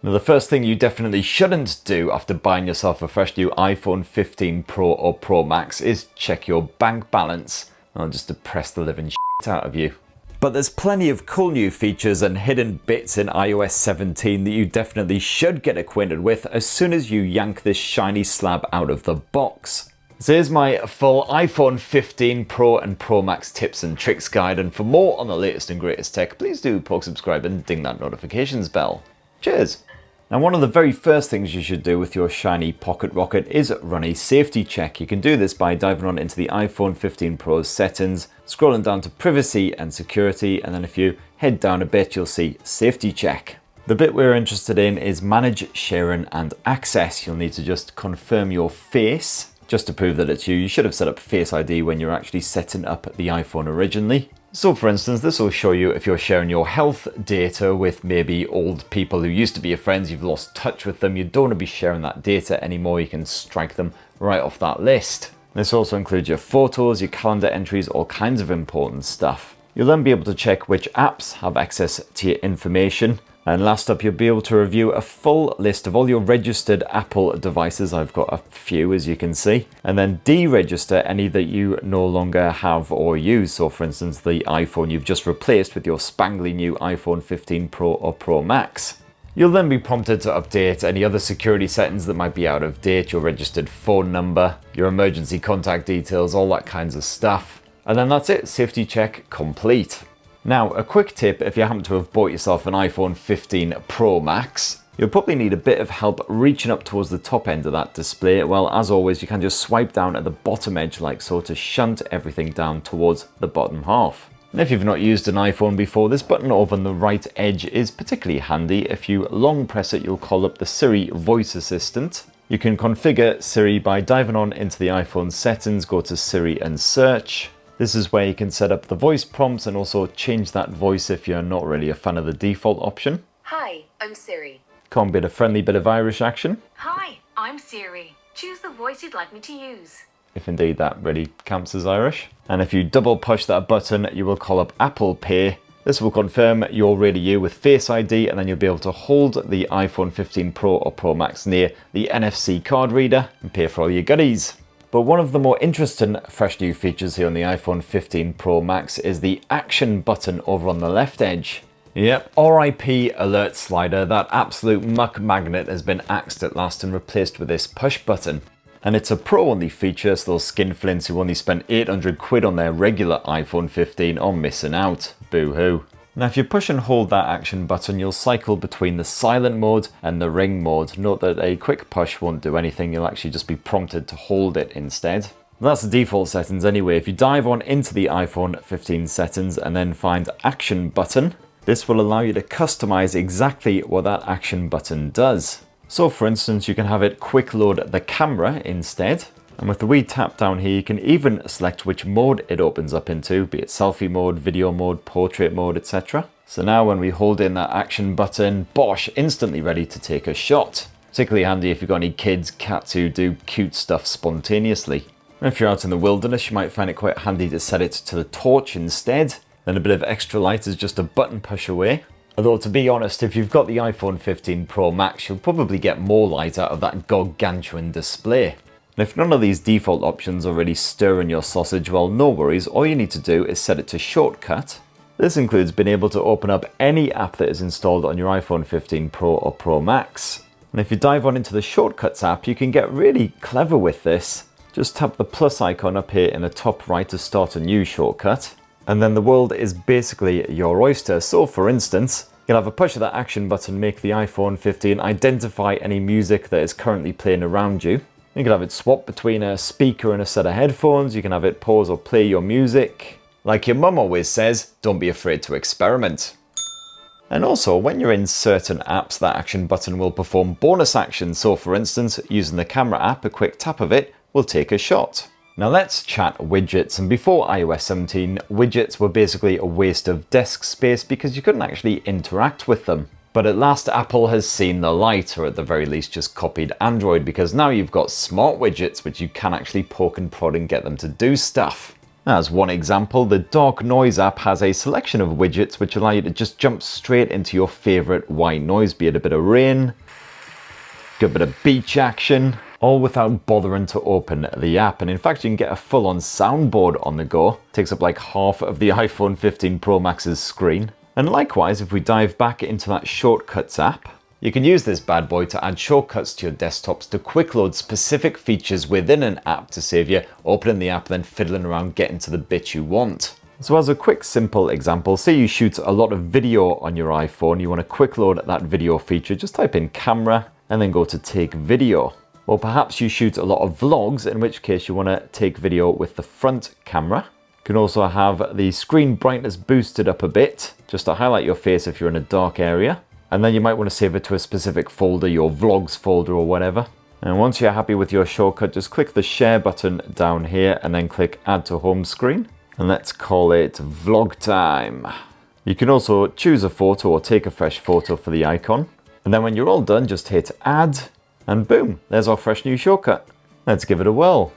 Now the first thing you definitely shouldn't do after buying yourself a fresh new iPhone 15 Pro or Pro Max is check your bank balance. I'll just depress the living shit out of you. But there's plenty of cool new features and hidden bits in iOS 17 that you definitely should get acquainted with as soon as you yank this shiny slab out of the box. So here's my full iPhone 15 Pro and Pro Max tips and tricks guide, and for more on the latest and greatest tech, please do poke subscribe and ding that notifications bell. Cheers! Now one of the very first things you should do with your shiny pocket rocket is run a safety check. You can do this by diving on into the iPhone 15 Pro's settings, scrolling down to privacy and security, and then if you head down a bit you'll see safety check. The bit we're interested in is manage sharing and access. You'll need to just confirm your face. Just to prove that it's you, you should have set up Face ID when you're actually setting up the iPhone originally. So for instance, this will show you if you're sharing your health data with maybe old people who used to be your friends, you've lost touch with them, you don't want to be sharing that data anymore, you can strike them right off that list. This also includes your photos, your calendar entries, all kinds of important stuff. You'll then be able to check which apps have access to your information. And last up, you'll be able to review a full list of all your registered Apple devices. I've got a few, as you can see, and then deregister any that you no longer have or use. So for instance, the iPhone you've just replaced with your spangly new iPhone 15 Pro or Pro Max. You'll then be prompted to update any other security settings that might be out of date, your registered phone number, your emergency contact details, all that kinds of stuff. And then that's it, safety check complete. Now, a quick tip if you happen to have bought yourself an iPhone 15 Pro Max, you'll probably need a bit of help reaching up towards the top end of that display. Well, as always, you can just swipe down at the bottom edge like so to shunt everything down towards the bottom half. And if you've not used an iPhone before, this button over on the right edge is particularly handy. If you long press it, you'll call up the Siri voice assistant. You can configure Siri by diving on into the iPhone settings, go to Siri and search. This is where you can set up the voice prompts and also change that voice if you're not really a fan of the default option. Hi, I'm Siri. Can't beat a friendly bit of Irish action. Hi, I'm Siri. Choose the voice you'd like me to use. If indeed that really counts as Irish. And if you double push that button, you will call up Apple Pay. This will confirm you're really you with Face ID, and then you'll be able to hold the iPhone 15 Pro or Pro Max near the NFC card reader and pay for all your goodies. But one of the more interesting fresh new features here on the iPhone 15 Pro Max is the action button over on the left edge. Yep, RIP alert slider, that absolute muck magnet has been axed at last and replaced with this push button. And it's a pro only feature, so those skinflints who only spent 800 quid on their regular iPhone 15 are missing out. Boo hoo. Now if you push and hold that action button, you'll cycle between the silent mode and the ring mode. Note that a quick push won't do anything, you'll actually just be prompted to hold it instead. That's the default settings anyway. If you dive on into the iPhone 15 settings and then find action button, this will allow you to customize exactly what that action button does. So for instance, you can have it quick load the camera instead. And with the wee tap down here, you can even select which mode it opens up into, be it selfie mode, video mode, portrait mode, etc. So now when we hold in that action button, bosh, instantly ready to take a shot. Particularly handy if you've got any kids, cats who do cute stuff spontaneously. And if you're out in the wilderness, you might find it quite handy to set it to the torch instead. Then a bit of extra light is just a button push away. Although to be honest, if you've got the iPhone 15 Pro Max, you'll probably get more light out of that gargantuan display. And if none of these default options are really stirring your sausage, well, no worries, all you need to do is set it to shortcut. This includes being able to open up any app that is installed on your iPhone 15 Pro or Pro Max. And if you dive on into the Shortcuts app, you can get really clever with this. Just tap the plus icon up here in the top right to start a new shortcut. And then the world is basically your oyster. So for instance, you'll have a push of that action button, make the iPhone 15 identify any music that is currently playing around you. You can have it swap between a speaker and a set of headphones. You can have it pause or play your music. Like your mum always says, don't be afraid to experiment. And also, when you're in certain apps, that action button will perform bonus actions. So for instance, using the camera app, a quick tap of it will take a shot. Now let's chat widgets. And before iOS 17, widgets were basically a waste of desk space because you couldn't actually interact with them. But at last Apple has seen the light, or at the very least just copied Android, because now you've got smart widgets which you can actually poke and prod and get them to do stuff. As one example, the Dark Noise app has a selection of widgets which allow you to just jump straight into your favourite white noise, be it a bit of rain, good bit of beach action, all without bothering to open the app. And in fact, you can get a full-on soundboard on the go. It takes up like half of the iPhone 15 Pro Max's screen. And likewise, if we dive back into that Shortcuts app, you can use this bad boy to add shortcuts to your desktops to quick load specific features within an app to save you opening the app then fiddling around getting to the bit you want. So as a quick simple example, say you shoot a lot of video on your iPhone, you want to quick load that video feature, just type in camera and then go to take video. Or perhaps you shoot a lot of vlogs, in which case you want to take video with the front camera. You can also have the screen brightness boosted up a bit, just to highlight your face if you're in a dark area. And then you might want to save it to a specific folder, your vlogs folder or whatever. And once you're happy with your shortcut, just click the share button down here and then click add to home screen. And let's call it vlog time. You can also choose a photo or take a fresh photo for the icon. And then when you're all done, just hit add and boom, there's our fresh new shortcut. Let's give it a whirl.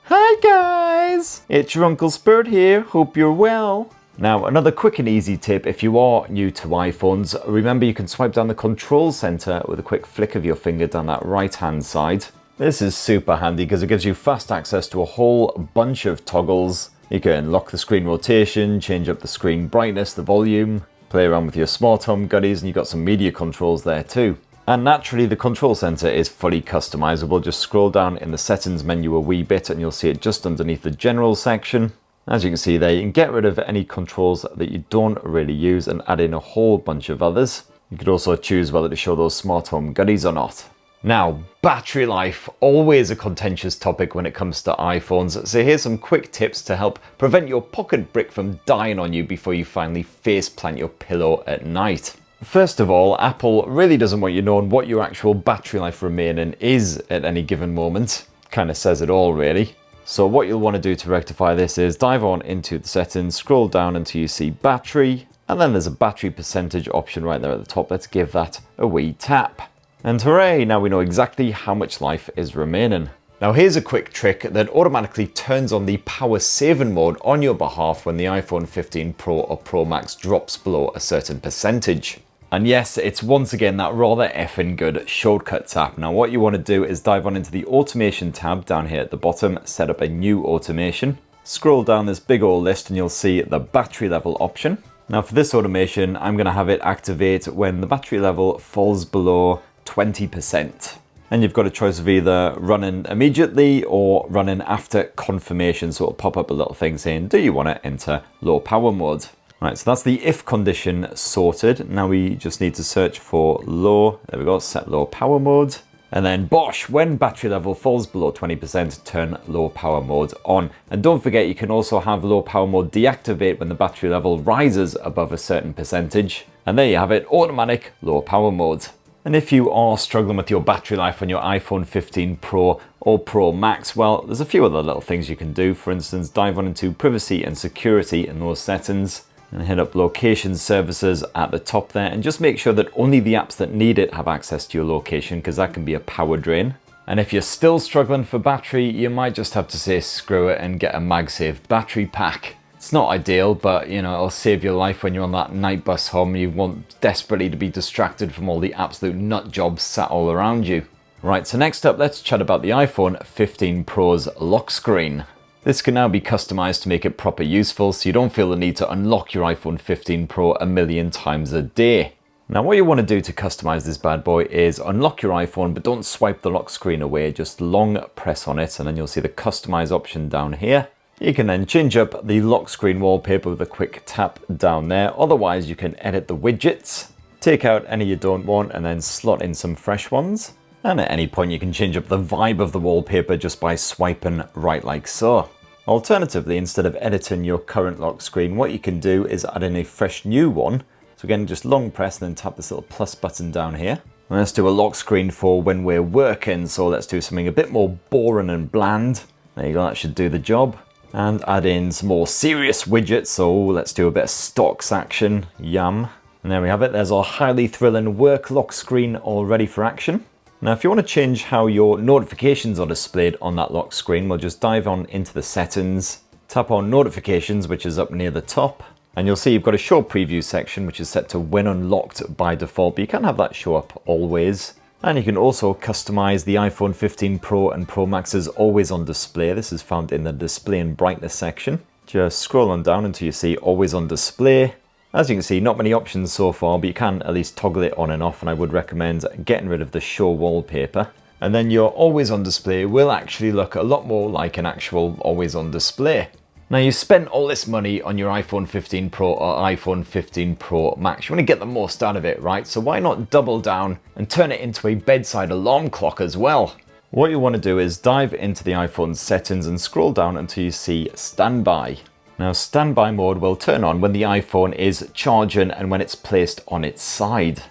Hi guys, it's your Uncle Spirit here, hope you're well. Now, another quick and easy tip, if you are new to iPhones, remember you can swipe down the control center with a quick flick of your finger down that right hand side. This is super handy because it gives you fast access to a whole bunch of toggles. You can lock the screen rotation, change up the screen brightness, the volume, play around with your smart home goodies, and you've got some media controls there too. And naturally, the control center is fully customizable. Just scroll down in the settings menu a wee bit and you'll see it just underneath the general section. As you can see there, you can get rid of any controls that you don't really use and add in a whole bunch of others. You could also choose whether to show those smart home goodies or not. Now, battery life, always a contentious topic when it comes to iPhones. So here's some quick tips to help prevent your pocket brick from dying on you before you finally face plant your pillow at night. First of all, Apple really doesn't want you knowing what your actual battery life remaining is at any given moment. Kind of says it all really. So what you'll want to do to rectify this is dive on into the settings, scroll down until you see battery, and then there's a battery percentage option right there at the top. Let's give that a wee tap. And hooray, now we know exactly how much life is remaining. Now here's a quick trick that automatically turns on the power saving mode on your behalf when the iPhone 15 Pro or Pro Max drops below a certain percentage. And yes, it's once again that rather effing good Shortcuts app. Now what you want to do is dive on into the automation tab down here at the bottom, set up a new automation. Scroll down this big old list and you'll see the battery level option. Now for this automation, I'm going to have it activate when the battery level falls below 20%. And you've got a choice of either running immediately or running after confirmation. So it'll pop up a little thing saying, do you want to enter low power mode? Right, so that's the if condition sorted. Now we just need to search for low. There we go, set low power mode. And then bosh, when battery level falls below 20%, turn low power mode on. And don't forget, you can also have low power mode deactivate when the battery level rises above a certain percentage. And there you have it, automatic low power mode. And if you are struggling with your battery life on your iPhone 15 Pro or Pro Max, well, there's a few other little things you can do. For instance, dive on into privacy and security in those settings. And hit up location services at the top there and just make sure that only the apps that need it have access to your location, because that can be a power drain. And if you're still struggling for battery, you might just have to say screw it and get a MagSafe battery pack. It's not ideal, but you know, it'll save your life when you're on that night bus home and you want desperately to be distracted from all the absolute nut jobs sat all around you. Right, so next up, let's chat about the iPhone 15 Pro's lock screen. This can now be customized to make it proper useful, so you don't feel the need to unlock your iPhone 15 Pro a million times a day. Now what you want to do to customize this bad boy is unlock your iPhone, but don't swipe the lock screen away, just long press on it and then you'll see the customize option down here. You can then change up the lock screen wallpaper with a quick tap down there. Otherwise you can edit the widgets, take out any you don't want and then slot in some fresh ones. And at any point you can change up the vibe of the wallpaper just by swiping right like so. Alternatively, instead of editing your current lock screen, what you can do is add in a fresh new one. So again, just long press and then tap this little plus button down here. And let's do a lock screen for when we're working. So let's do something a bit more boring and bland. There you go, that should do the job. And add in some more serious widgets. So let's do a bit of stocks action, yum. And there we have it, there's our highly thrilling work lock screen all ready for action. Now, if you want to change how your notifications are displayed on that lock screen, we'll just dive on into the settings, Tap on notifications, which is up near the top, and you'll see you've got a show preview section, which is set to when unlocked by default, but you can have that show up always. And you can also customize the iPhone 15 Pro and Pro Max's always on display. This is found in the display and brightness section. Just scroll on down until you see always on display. As you can see, not many options so far, but you can at least toggle it on and off, and I would recommend getting rid of the show wallpaper. And then your always on display will actually look a lot more like an actual always on display. Now, you spent all this money on your iPhone 15 Pro or iPhone 15 Pro Max. You want to get the most out of it, right? So why not double down and turn it into a bedside alarm clock as well? What you want to do is dive into the iPhone settings and scroll down until you see standby. Now, standby mode will turn on when the iPhone is charging and when it's placed on its side.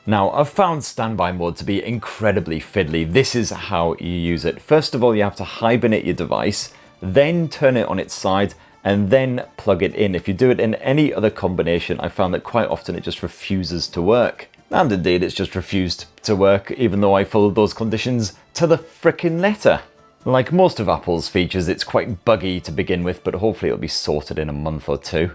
Now, I've found standby mode to be incredibly fiddly. This is how you use it. First of all, you have to hibernate your device, then turn it on its side, and then plug it in. If you do it in any other combination, I found that quite often it just refuses to work. And indeed, it's just refused to work, even though I followed those conditions to the frickin' letter. Like most of Apple's features, it's quite buggy to begin with, but hopefully it'll be sorted in a month or two.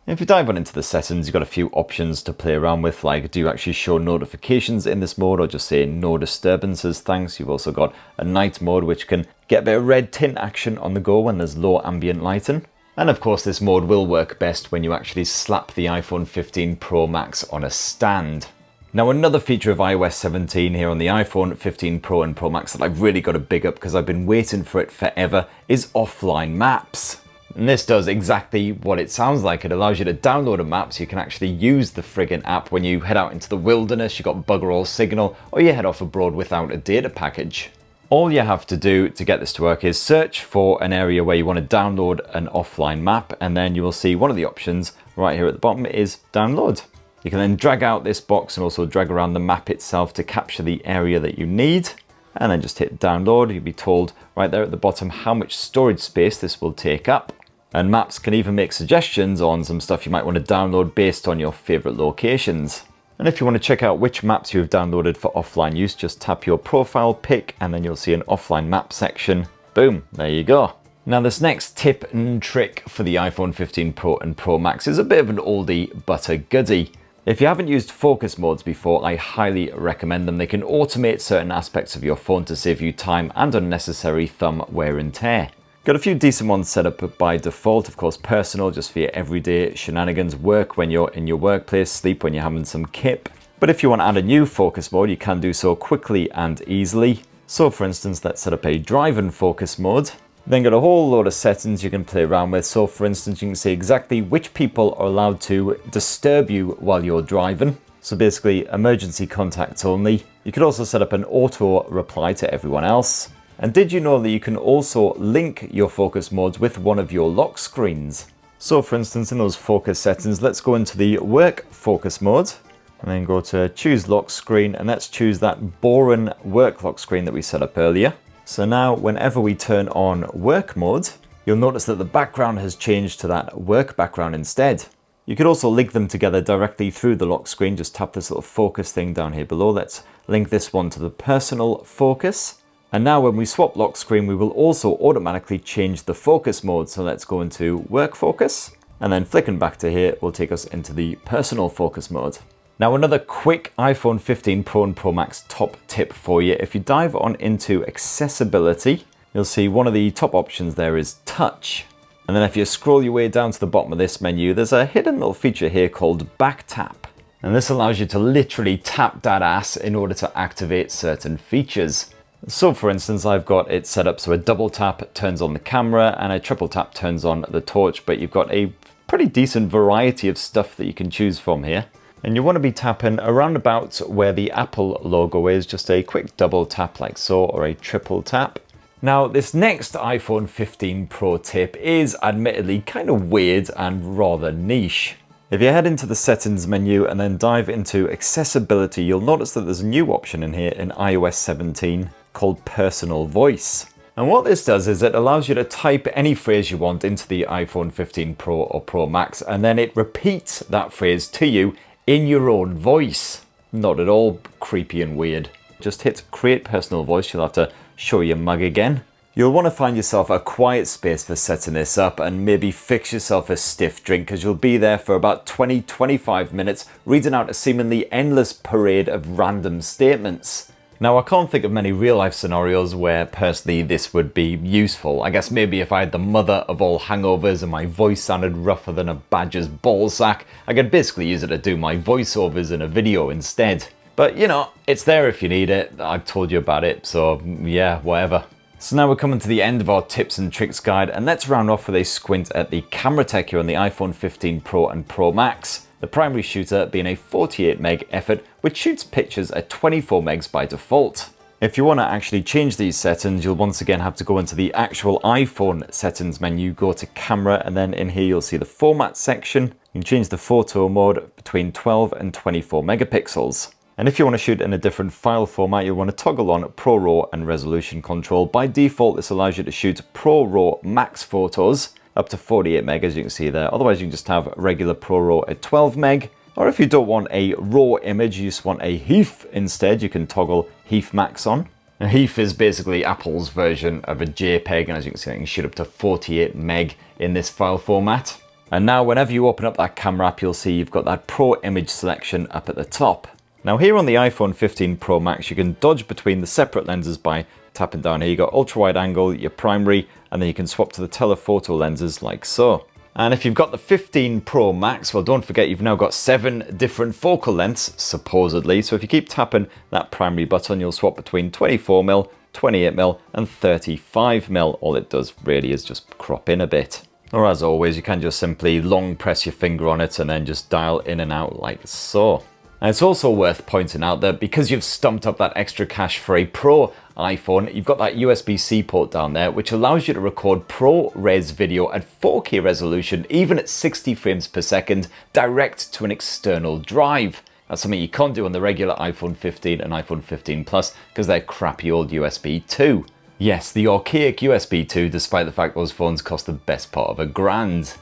If you dive on into the settings, you've got a few options to play around with, like do you actually show notifications in this mode, or just say no disturbances, thanks. You've also got a night mode, which can get a bit of red tint action on the go when there's low ambient lighting. And of course, this mode will work best when you actually slap the iPhone 15 Pro Max on a stand. Now, another feature of iOS 17 here on the iPhone 15 Pro and Pro Max that I've really got to big up because I've been waiting for it forever is offline maps. And this does exactly what it sounds like. It allows you to download a map so you can actually use the friggin' app when you head out into the wilderness, you got bugger all signal, or you head off abroad without a data package. All you have to do to get this to work is search for an area where you want to download an offline map, and then you will see one of the options right here at the bottom is download. You can then drag out this box and also drag around the map itself to capture the area that you need, and then just hit download. You'll be told right there at the bottom how much storage space this will take up. And Maps can even make suggestions on some stuff you might want to download based on your favorite locations. And if you want to check out which maps you have downloaded for offline use, just tap your profile pic and then you'll see an offline map section. Boom, there you go. Now, this next tip and trick for the iPhone 15 Pro and Pro Max is a bit of an oldie but a goodie. If you haven't used focus modes before, I highly recommend them. They can automate certain aspects of your phone to save you time and unnecessary thumb wear and tear. Got a few decent ones set up by default. Of course, personal, just for your everyday shenanigans. Work when you're in your workplace. Sleep when you're having some kip. But if you want to add a new focus mode, you can do so quickly and easily. So for instance, let's set up a driving focus mode. Then got a whole load of settings you can play around with. So for instance, you can see exactly which people are allowed to disturb you while you're driving. So basically, emergency contacts only. You could also set up an auto reply to everyone else. And did you know that you can also link your focus modes with one of your lock screens? So for instance, in those focus settings, let's go into the work focus mode and then go to choose lock screen, and let's choose that boring work lock screen that we set up earlier. So now whenever we turn on work mode, you'll notice that the background has changed to that work background instead. You could also link them together directly through the lock screen. Just tap this little focus thing down here below. Let's link this one to the personal focus. And now when we swap lock screen, we will also automatically change the focus mode. So let's go into work focus, and then flicking back to here will take us into the personal focus mode. Now, another quick iPhone 15 Pro and Pro Max top tip for you. If you dive on into accessibility, you'll see one of the top options there is touch. And then if you scroll your way down to the bottom of this menu, there's a hidden little feature here called back tap. And this allows you to literally tap that ass in order to activate certain features. So for instance, I've got it set up so a double tap turns on the camera and a triple tap turns on the torch, but you've got a pretty decent variety of stuff that you can choose from here. And you want to be tapping around about where the Apple logo is, just a quick double tap like so, or a triple tap. Now, this next iPhone 15 Pro tip is admittedly kind of weird and rather niche. If you head into the settings menu and then dive into accessibility, you'll notice that there's a new option in here in iOS 17 called personal voice. And what this does is it allows you to type any phrase you want into the iPhone 15 Pro or Pro Max, and then it repeats that phrase to you in your own voice. Not at all creepy and weird. Just hit create personal voice. You'll have to show your mug again. You'll want to find yourself a quiet space for setting this up and maybe fix yourself a stiff drink because you'll be there for about 20-25 minutes reading out a seemingly endless parade of random statements. Now, I can't think of many real life scenarios where personally this would be useful. I guess maybe if I had the mother of all hangovers and my voice sounded rougher than a badger's ballsack, I could basically use it to do my voiceovers in a video instead. But you know, it's there if you need it. I've told you about it, so yeah, whatever. So now we're coming to the end of our tips and tricks guide, and let's round off with a squint at the camera tech here on the iPhone 15 Pro and Pro Max. The primary shooter being a 48 meg effort, which shoots pictures at 24 megs by default. If you want to actually change these settings, you'll once again have to go into the actual iPhone settings menu, go to camera, and then in here you'll see the format section. You can change the photo mode between 12 and 24 megapixels. And if you want to shoot in a different file format, you'll want to toggle on Pro RAW and resolution control. By default, this allows you to shoot Pro RAW max photos up to 48 meg, as you can see there. Otherwise, you can just have regular Pro RAW at 12 meg. Or if you don't want a RAW image, you just want a HEIF instead, you can toggle HEIF max on. Now, HEIF is basically Apple's version of a JPEG, and as you can see, you can shoot up to 48 meg in this file format. And now, whenever you open up that camera app, you'll see you've got that Pro image selection up at the top. Now here on the iPhone 15 Pro Max, you can dodge between the separate lenses by tapping down here. You got ultra wide angle, your primary, and then you can swap to the telephoto lenses like so. And if you've got the 15 Pro Max, well, don't forget you've now got 7 different focal lengths, supposedly. So if you keep tapping that primary button, you'll swap between 24mm, 28mm, and 35mm. All it does really is just crop in a bit. Or as always, you can just simply long press your finger on it and then just dial in and out like so. And it's also worth pointing out that because you've stumped up that extra cash for a Pro iPhone, you've got that USB-C port down there, which allows you to record ProRes video at 4K resolution, even at 60 frames per second, direct to an external drive. That's something you can't do on the regular iPhone 15 and iPhone 15 Plus because they're crappy old USB 2. Yes, the archaic USB 2, despite the fact those phones cost the best part of $1,000.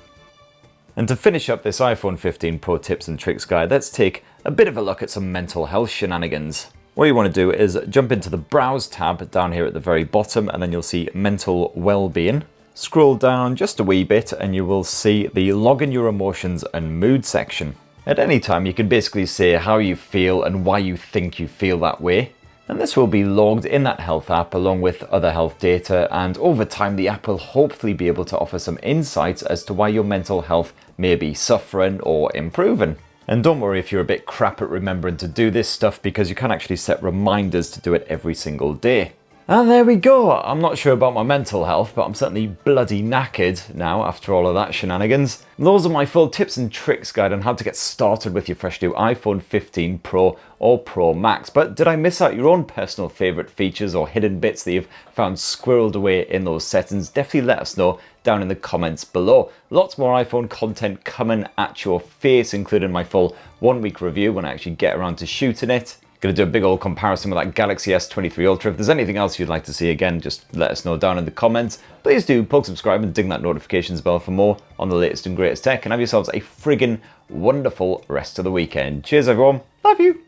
And to finish up this iPhone 15 Pro tips and tricks guide, let's take a bit of a look at some mental health shenanigans. What you want to do is jump into the Browse tab down here at the very bottom, and then you'll see Mental Wellbeing. Scroll down just a wee bit and you will see the Log in your emotions and mood section. At any time you can basically say how you feel and why you think you feel that way. And this will be logged in that health app along with other health data, and over time the app will hopefully be able to offer some insights as to why your mental health may be suffering or improving. And don't worry if you're a bit crap at remembering to do this stuff, because you can actually set reminders to do it every single day. And there we go. I'm not sure about my mental health, but I'm certainly bloody knackered now after all of that shenanigans. And those are my full tips and tricks guide on how to get started with your fresh new iPhone 15 Pro or Pro Max. But did I miss out your own personal favourite features or hidden bits that you've found squirreled away in those settings? Definitely let us know down in the comments below. Lots more iPhone content coming at your face, including my full 1-week review when I actually get around to shooting it. Going to do a big old comparison with that Galaxy S23 Ultra. If there's anything else you'd like to see again, just let us know down in the comments. Please do plug subscribe and ding that notifications bell for more on the latest and greatest tech, and have yourselves a friggin' wonderful rest of the weekend. Cheers everyone, love you!